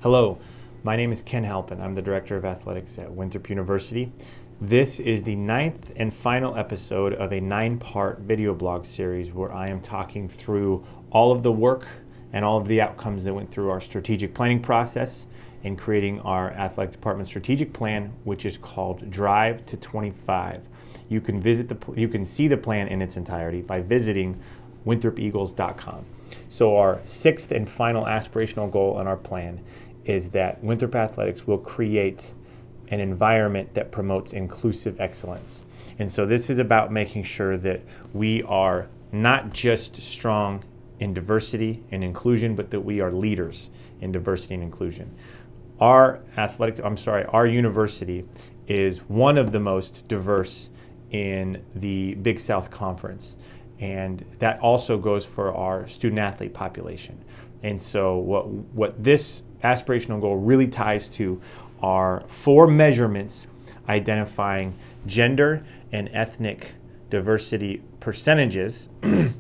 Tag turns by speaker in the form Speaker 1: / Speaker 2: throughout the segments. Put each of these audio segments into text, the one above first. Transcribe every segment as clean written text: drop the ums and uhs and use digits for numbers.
Speaker 1: Hello, my name is Ken Halpin. I'm the Director of Athletics at Winthrop University. This is the 9th and final episode of a 9-part video blog series where I am talking through all of the work and all of the outcomes that went through our strategic planning process in creating our athletic department strategic plan, which is called Drive to 25. You can see the plan in its entirety by visiting winthropeagles.com. So our 6th and final aspirational goal in our plan is that Winthrop Athletics will create an environment that promotes inclusive excellence. And so this is about making sure that we are not just strong in diversity and inclusion, but that we are leaders in diversity and inclusion. Our university is one of the most diverse in the Big South Conference. And that also goes for our student athlete population. And so what this aspirational goal really ties to are 4 measurements identifying gender and ethnic diversity percentages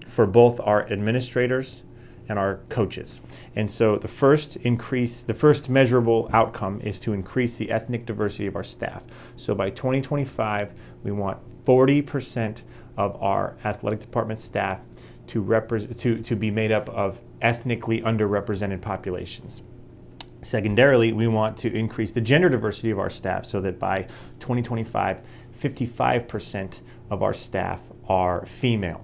Speaker 1: for both our administrators and our coaches. And so the first measurable outcome is to increase the ethnic diversity of our staff. So by 2025, we want 40% of our athletic department staff to be made up of ethnically underrepresented populations. Secondarily, we want to increase the gender diversity of our staff so that by 2025, 55% of our staff are female.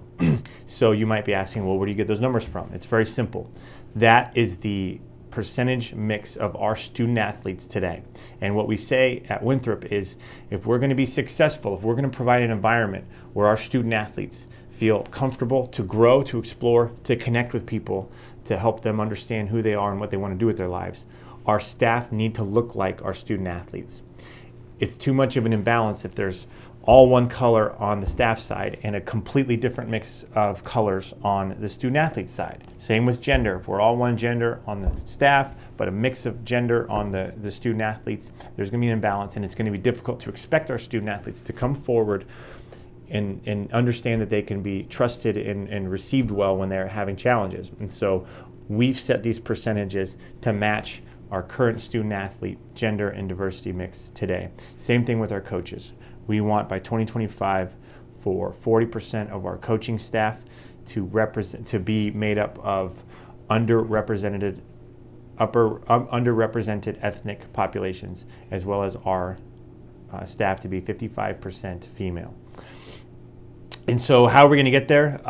Speaker 1: So you might be asking, well, where do you get those numbers from? It's very simple. That is the percentage mix of our student athletes today. And what we say at Winthrop is if we're going to be successful, if we're going to provide an environment where our student athletes feel comfortable to grow, to explore, to connect with people, to help them understand who they are and what they want to do with their lives, our staff need to look like our student athletes. It's too much of an imbalance if there's all one color on the staff side and a completely different mix of colors on the student athlete side. Same with gender. If we're all one gender on the staff, but a mix of gender on the student athletes, there's going to be an imbalance, and it's going to be difficult to expect our student athletes to come forward and understand that they can be trusted and received well when they're having challenges. And so we've set these percentages to match our current student athlete gender and diversity mix today. Same thing with our coaches. We want by 2025 for 40% of our coaching staff to be made up of underrepresented ethnic populations, as well as our staff to be 55% female. And so how are we going to get there?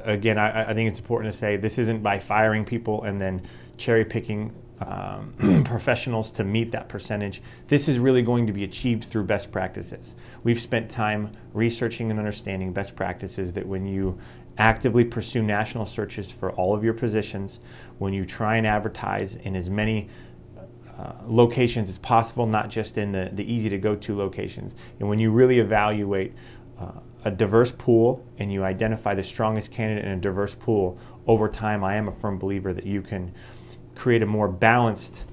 Speaker 1: Again, I think it's important to say this isn't by firing people and then cherry picking professionals to meet that percentage. This is really going to be achieved through best practices. We've spent time researching and understanding best practices that when you actively pursue national searches for all of your positions, when you try and advertise in as many locations as possible, not just in the easy to go to locations, and when you really evaluate a diverse pool and you identify the strongest candidate in a diverse pool, over time I am a firm believer that you can create a more balanced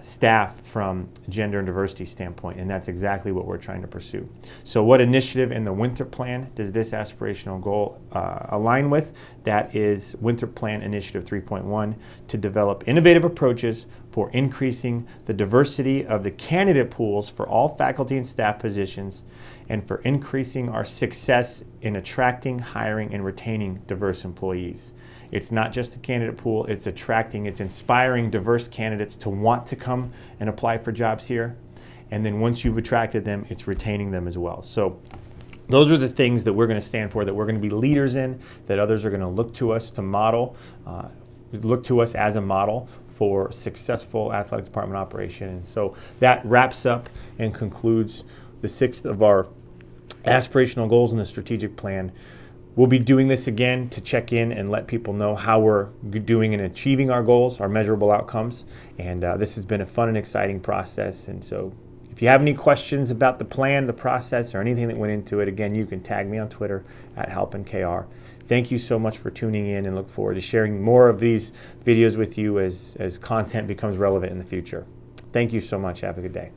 Speaker 1: staff from gender and diversity standpoint, and that's exactly what we're trying to pursue. So what initiative in the Winthrop Plan does this aspirational goal align with? That is Winthrop Plan Initiative 3.1, to develop innovative approaches for increasing the diversity of the candidate pools for all faculty and staff positions, and for increasing our success in attracting, hiring, and retaining diverse employees. It's not just a candidate pool, it's inspiring diverse candidates to want to come and apply for jobs here. And then once you've attracted them, it's retaining them as well. So those are the things that we're going to stand for, that we're going to be leaders in, that others are going to look to us to model, look to us as a model for successful athletic department operation. And so that wraps up and concludes the 6th of our aspirational goals in the strategic plan. We'll be doing this again to check in and let people know how we're doing in achieving our goals, our measurable outcomes. And this has been a fun and exciting process. And so if you have any questions about the plan, the process, or anything that went into it, again, you can tag me on Twitter at HalpinKR. Thank you so much for tuning in, and look forward to sharing more of these videos with you as content becomes relevant in the future. Thank you so much. Have a good day.